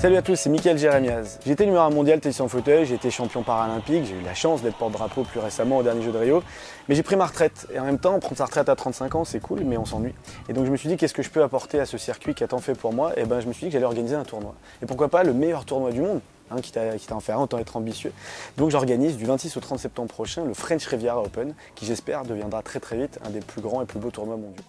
Salut à tous, c'est Mickaël Jérémiaz. J'ai été numéro 1 mondial tennis en fauteuil, j'ai été champion paralympique, j'ai eu la chance d'être porte-drapeau plus récemment au dernier Jeux de Rio, mais j'ai pris ma retraite. Et en même temps, prendre sa retraite à 35 ans, c'est cool, mais on s'ennuie. Et donc je me suis dit, qu'est-ce que je peux apporter à ce circuit qui a tant fait pour moi? Et ben je me suis dit que j'allais organiser un tournoi. Et pourquoi pas le meilleur tournoi du monde, quitte à en faire un, autant être ambitieux. Donc j'organise du 26 au 30 septembre prochain le French Riviera Open, qui j'espère deviendra très très vite un des plus grands et plus beaux tournois mondiaux.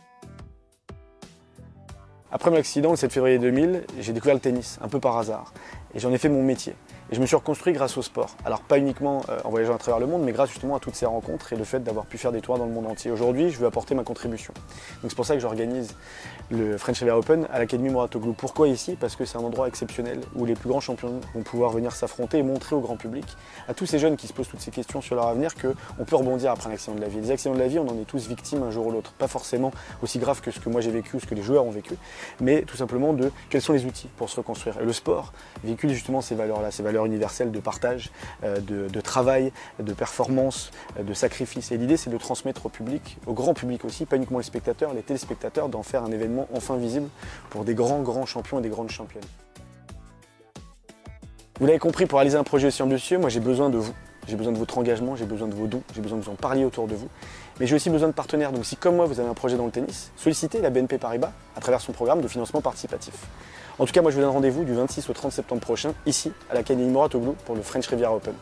Après mon accident, le 7 février 2000, j'ai découvert le tennis, un peu par hasard. Et j'en ai fait mon métier. Et je me suis reconstruit grâce au sport. Alors pas uniquement en voyageant à travers le monde, mais grâce justement à toutes ces rencontres et le fait d'avoir pu faire des tours dans le monde entier. Aujourd'hui, je veux apporter ma contribution. Donc c'est pour ça que j'organise le French Riviera Open à l'Académie Mouratoglou. Pourquoi ici? Parce que c'est un endroit exceptionnel où les plus grands champions vont pouvoir venir s'affronter et montrer au grand public, à tous ces jeunes qui se posent toutes ces questions sur leur avenir, qu'on peut rebondir après un accident de la vie. Les accidents de la vie, on en est tous victimes un jour ou l'autre. Pas forcément aussi grave que ce que moi j'ai vécu ou ce que les joueurs ont vécu, mais tout simplement de quels sont les outils pour se reconstruire. Et le sport véhicule justement ces valeurs-là, ces valeurs universelles de partage, de travail, de performance, de sacrifice. Et l'idée, c'est de transmettre au public, au grand public aussi, pas uniquement les spectateurs, les téléspectateurs, d'en faire un événement enfin visible pour des grands champions et des grandes championnes. Vous l'avez compris, pour réaliser un projet aussi ambitieux, moi j'ai besoin de vous. J'ai besoin de votre engagement, j'ai besoin de vos dons, j'ai besoin que vous en parliez autour de vous. Mais j'ai aussi besoin de partenaires. Donc si comme moi vous avez un projet dans le tennis, sollicitez la BNP Paribas à travers son programme de financement participatif. En tout cas, moi je vous donne rendez-vous du 26 au 30 septembre prochain, ici, à l'Académie Mouratoglou pour le French Riviera Open.